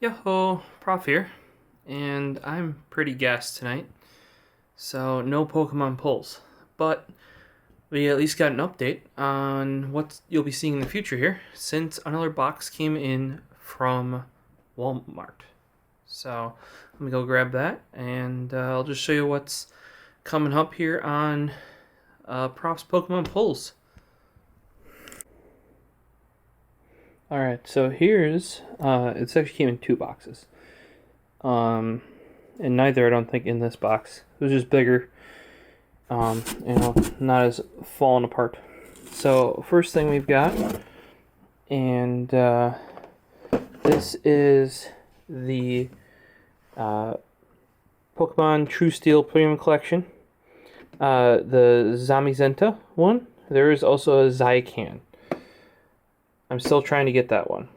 Yo-ho, Prof here, and I'm pretty gassed tonight, so no Pokemon pulls, but we at least got an update on what you'll be seeing in the future here, since another box came in from Walmart. So let me go grab that, and I'll just show you what's coming up here on Prof's Pokemon pulls. Alright, so here's, it's actually came in two boxes. And neither, I don't think, in this box. It was just bigger, not as fallen apart. So, first thing we've got, and this is the Pokemon True Steel Premium Collection. The Zamazenta one. There is also a Zycan. I'm still trying to get that one.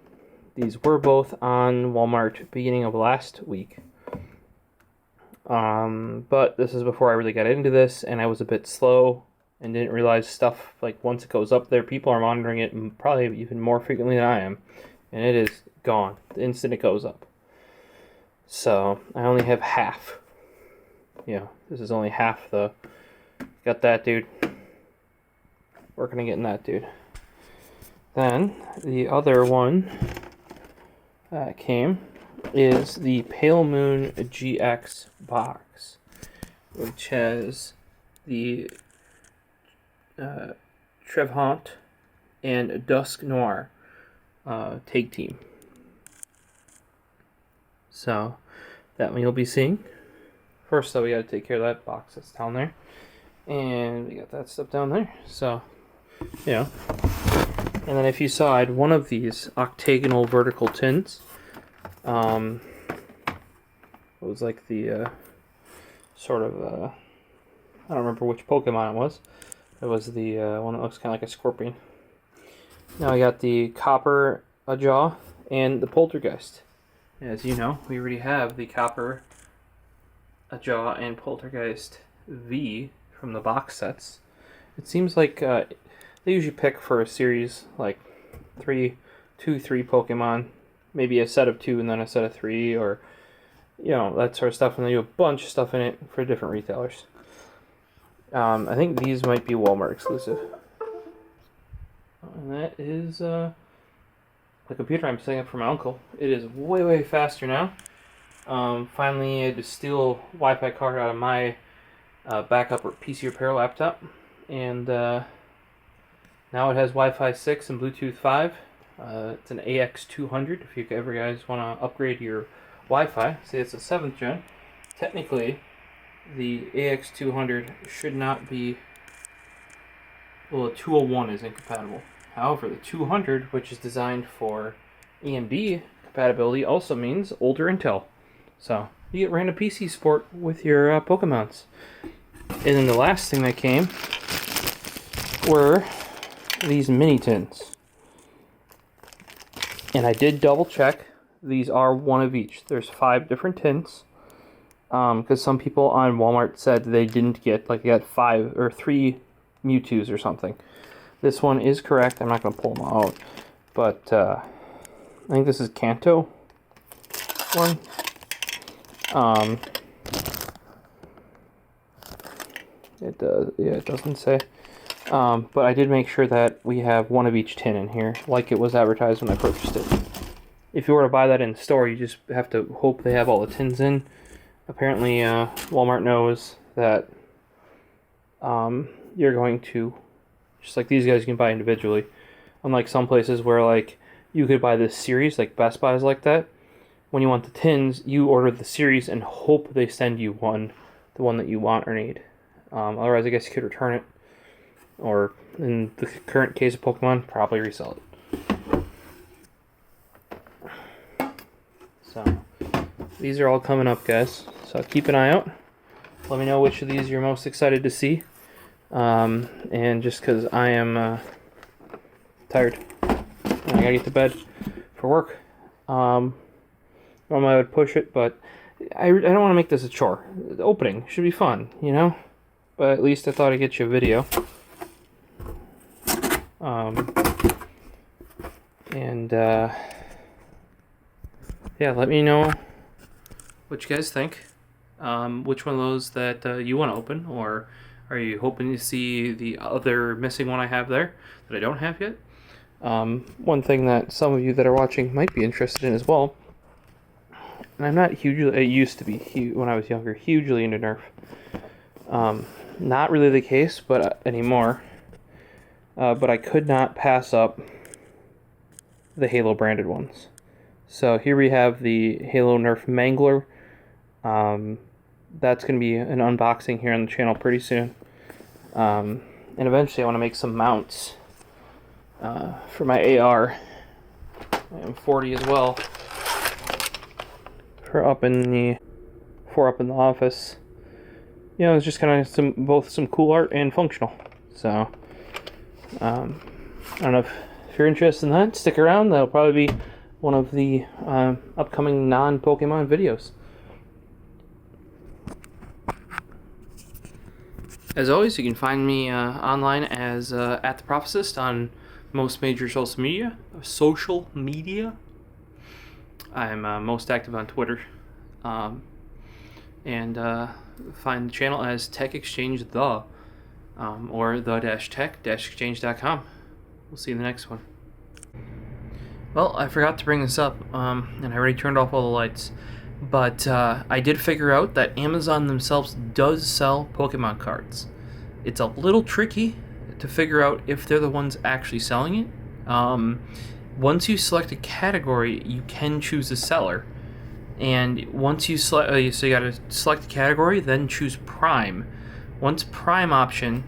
These were both on Walmart beginning of last week. But this is before I really got into this, and I was a bit slow and didn't realize stuff, like once it goes up there, people are monitoring it probably even more frequently than I am. And it is gone the instant it goes up. So, I only have half. Yeah, this is only half the... Got that dude. Working on getting that dude. Then, the other one that came is the Pale Moon GX box, which has the Trevhaunt and Dusk Noir tag team. So, that one you'll be seeing. First, though, we gotta take care of that box that's down there. And we got that stuff down there. So, yeah. And then if you saw, I had one of these octagonal vertical tins. It was like the sort of, I don't remember which Pokemon it was. It was the one that looks kind of like a scorpion. Now I got the Copper Jaw and the Poltergeist. As you know, we already have the Copper Jaw and Poltergeist V from the box sets. It seems like they usually pick for a series like three Pokemon, maybe a set of 2 and then a set of 3, or that sort of stuff, and they do a bunch of stuff in it for different retailers. I think these might be Walmart exclusive. And that is the computer I'm setting up for my uncle. It is way faster now. Finally, I had to steal a Wi-Fi card out of my backup or PC repair laptop, and now it has Wi-Fi 6 and Bluetooth 5. It's an AX200 if you ever guys want to upgrade your Wi-Fi. Say it's a 7th gen. Technically, the AX200 should not be... Well, the 201 is incompatible. However, the 200, which is designed for AMD compatibility, also means older Intel. So, you get random PC support with your Pokemons. And then the last thing that came were these mini tins. And I did double check. These are one of each. There's 5 different tins. Because some people on Walmart said they didn't get, like, they got 5 or 3 Mewtwo's or something. This one is correct. I'm not going to pull them out. But I think this is Kanto one. It does. Yeah, it doesn't say. But I did make sure that we have one of each tin in here, like it was advertised when I purchased it. If you were to buy that in store, you just have to hope they have all the tins in. Apparently, Walmart knows that you're going to, just like these guys, you can buy individually. Unlike some places where, like, you could buy this series, like Best Buy is like that. When you want the tins, you order the series and hope they send you the one that you want or need. Otherwise, I guess you could return it. Or, in the current case of Pokemon, probably resell it. So, these are all coming up, guys. So keep an eye out. Let me know which of these you're most excited to see. And just because I am tired. And I gotta get to bed for work. Normally I would push it, but I don't want to make this a chore. The opening should be fun, But at least I thought I'd get you a video. yeah, let me know what you guys think. Which one of those that you want to open, or are you hoping to see the other missing one I have there that I don't have yet? One thing that some of you that are watching might be interested in as well, and I'm not hugely, it used to be when I was younger, hugely into Nerf. Not really the case, but anymore. But I could not pass up the Halo branded ones. So here we have the Halo Nerf Mangler. That's going to be an unboxing here on the channel pretty soon. And eventually I want to make some mounts for my AR. I am 40 as well. For up in the office. You know, it's just kind of both some cool art and functional. So I don't know if you're interested in that. Stick around. That'll probably be one of the upcoming non-Pokemon videos. As always, you can find me online as at the Prophecist on most major social media. I'm most active on Twitter, and find the channel as Tech Exchange or the-tech-exchange.com. We'll see you in the next one. Well, I forgot to bring this up, and I already turned off all the lights, but I did figure out that Amazon themselves does sell Pokemon cards. It's a little tricky to figure out if they're the ones actually selling it. Once you select a category, you can choose a seller. And once you select, so you gotta select a category, then choose Prime. Once Prime option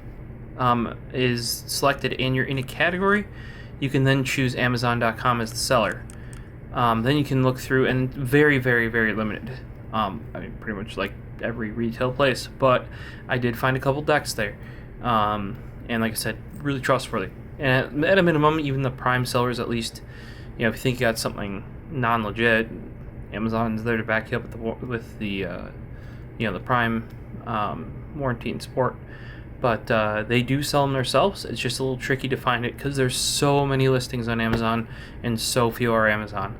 is selected and you're in a category, you can then choose Amazon.com as the seller. Then you can look through, and very, very, very limited. I mean, pretty much like every retail place, but I did find a couple decks there. And like I said, really trustworthy. And at a minimum, even the Prime sellers, at least, you know, if you think you got something non-legit, Amazon's there to back you up with the you know, the Prime warranty and support. But they do sell them themselves. It's just a little tricky to find it because there's so many listings on Amazon and so few are Amazon.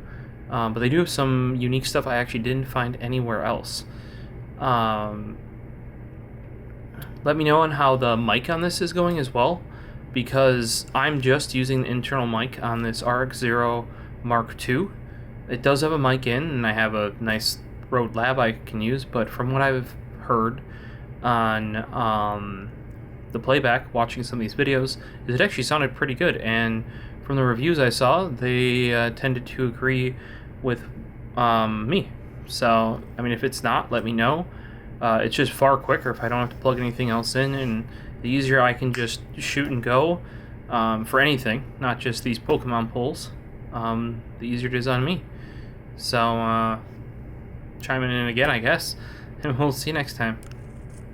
But they do have some unique stuff I actually didn't find anywhere else. Let me know on how the mic on this is going as well, because I'm just using the internal mic on this RX-0 Mark II. It does have a mic in, and I have a nice Rode Lab I can use, but from what I've heard on the playback, watching some of these videos, it actually sounded pretty good, and from the reviews I saw, they tended to agree with me. So, I mean, if it's not, let me know. It's just far quicker if I don't have to plug anything else in, and the easier I can just shoot and go for anything, not just these Pokemon pulls, the easier it is on me. So, chiming in again, I guess, and we'll see you next time.